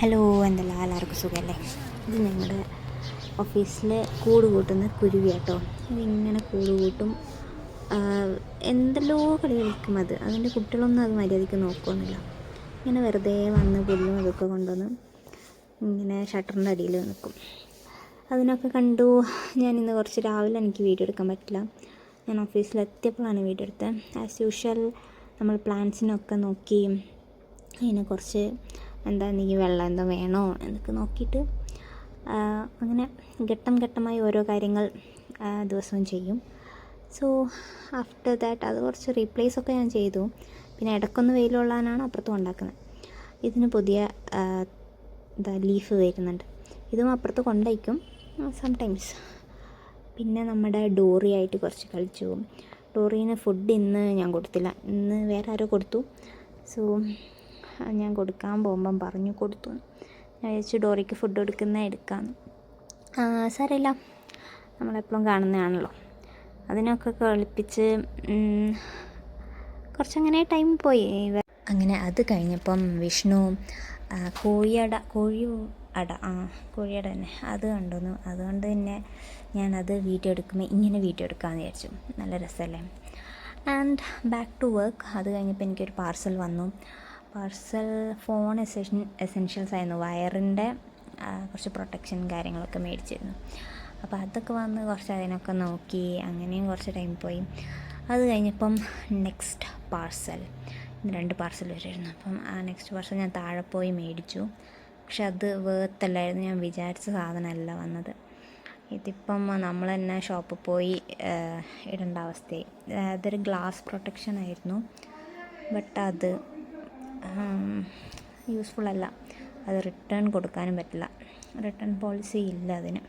Hello, എന്തെല്ലാം എല്ലാവർക്കും സുഖമല്ലേ? ഇത് ഞങ്ങളുടെ ഓഫീസിൽ കൂട് കൂട്ടുന്ന കുരുവി കേട്ടോ. ഇതിങ്ങനെ കൂട് കൂട്ടും, എന്തെല്ലോ കളി കളിക്കും. അതിൻ്റെ കുട്ടികളൊന്നും അത് മര്യാദയ്ക്ക് നോക്കുകയൊന്നുമില്ല. ഇങ്ങനെ വെറുതെ വന്ന് പുല്ലും അതൊക്കെ കൊണ്ടുവന്ന് ഇങ്ങനെ ഷട്ടറിൻ്റെ അടിയിൽ നിൽക്കും. അതിനൊക്കെ കണ്ടു. ഞാനിന്ന് കുറച്ച് രാവിലെ എനിക്ക് വീഡിയോ എടുക്കാൻ പറ്റില്ല. ഞാൻ ഓഫീസിലെത്തിയപ്പോഴാണ് വീഡിയോ എടുത്തത്. ആസ് യൂഷ്വൽ നമ്മൾ പ്ലാന്റ്സിനൊക്കെ നോക്കി അതിനെ കുറച്ച് നീ വെള്ളം എന്തോ വേണോ എന്നൊക്കെ നോക്കിയിട്ട് അങ്ങനെ ഘട്ടം ഘട്ടമായി ഓരോ കാര്യങ്ങൾ ദിവസവും ചെയ്യും. സോ ആഫ്റ്റർ ദാറ്റ് അത് കുറച്ച് റീപ്ലേസൊക്കെ ഞാൻ ചെയ്തു. പിന്നെ ഇടയ്ക്കൊന്ന് വെയിൽ കൊള്ളാനാണ് അപ്പുറത്തും ഉണ്ടാക്കുന്നത്. ഇതിന് പുതിയ ലീഫ് വരുന്നുണ്ട്. ഇതും അപ്പുറത്ത് കൊണ്ടയക്കും സംടൈംസ്. പിന്നെ നമ്മുടെ ഡോറിയായിട്ട് കുറച്ച് കളിച്ചു. ഡോറീന് ഫുഡ് ഇന്ന് ഞാൻ കൊടുത്തില്ല, ഇന്ന് വേറെ ആരോ കൊടുത്തു. സോ ഞാൻ കൊടുക്കാൻ പോകുമ്പം പറഞ്ഞു കൊടുത്തു. ഞാൻ വിചാരിച്ചു ഡോറിക്ക് ഫുഡ് എടുക്കാമെന്ന്. സാരമില്ല, നമ്മളെപ്പോഴും കാണുന്നതാണല്ലോ. അതിനൊക്കെ കളിപ്പിച്ച് കുറച്ചങ്ങനെ ടൈം പോയി. അങ്ങനെ അത് കഴിഞ്ഞപ്പം വിഷ്ണു കോഴിയട തന്നെ അത് കണ്ടുവന്നു. അതുകൊണ്ട് തന്നെ ഞാനത് വീഡിയോ എടുക്കുമ്പോൾ ഇങ്ങനെ വീഡിയോ എടുക്കാമെന്ന് വിചാരിച്ചു. നല്ല രസമല്ലേ? And back to work. അത് കഴിഞ്ഞപ്പോൾ എനിക്കൊരു പാർസൽ വന്നു. ഫോൺ എസെൻഷ്യൽസ് ആയിരുന്നു. വയറിൻ്റെ കുറച്ച് പ്രൊട്ടക്ഷൻ കാര്യങ്ങളൊക്കെ മേടിച്ചിരുന്നു. അപ്പോൾ അതൊക്കെ വന്ന് കുറച്ച് അതിനൊക്കെ നോക്കി അങ്ങനെയും കുറച്ച് ടൈം പോയി. അത് കഴിഞ്ഞപ്പം നെക്സ്റ്റ് പാർസൽ, 2 പാർസൽ വരുമായിരുന്നു. അപ്പം ആ നെക്സ്റ്റ് പാർസൽ ഞാൻ താഴെ പോയി മേടിച്ചു. പക്ഷെ അത് വേർത്തല്ലായിരുന്നു, ഞാൻ വിചാരിച്ച സാധനമല്ല വന്നത്. ഇതിപ്പം നമ്മൾ തന്നെ ഷോപ്പിൽ പോയി ഇടേണ്ട അവസ്ഥയായി. അതൊരു ഗ്ലാസ് പ്രൊട്ടക്ഷൻ ആയിരുന്നു, ബട്ട് അത് യൂസ്ഫുൾ അല്ല. അത് റിട്ടേൺ കൊടുക്കാനും പറ്റില്ല, റിട്ടേൺ പോളിസി ഇല്ല അതിന്.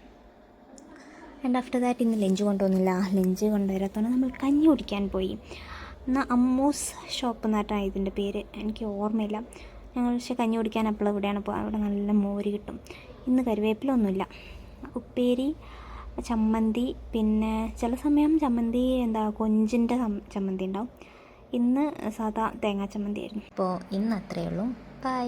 ആൻഡ് ആഫ്റ്റർ ദാറ്റ് ഇന്ന് ലഞ്ച് കൊണ്ടുവന്നില്ല. ലഞ്ച് കൊണ്ടുവരാത്തതുകൊണ്ട് നമ്മൾ കഞ്ഞി കുടിക്കാൻ പോയി. എന്നാൽ അമ്മൂസ് ഷോപ്പ് എന്നാട്ടാണ് ഇതിൻ്റെ പേര്, എനിക്ക് ഓർമ്മയില്ല. ഞങ്ങൾ പക്ഷേ കഞ്ഞി കുടിക്കാൻ അപ്പോൾ ഇവിടെയാണ് പോകുക. അവിടെ നല്ല മോര് കിട്ടും. ഇന്ന് കറിവേപ്പിലൊന്നുമില്ല. ഉപ്പേരി, ചമ്മന്തി, പിന്നെ ചില സമയം ചമ്മന്തി കൊഞ്ചിൻ്റെ ചമ്മന്തി ഉണ്ടാവും. ഇന്ന് സാധാ തേങ്ങാ ചമ്മന്തി ആയിരുന്നു. അപ്പോൾ ഇന്ന് അത്രയേ ഉള്ളൂ. ബൈ.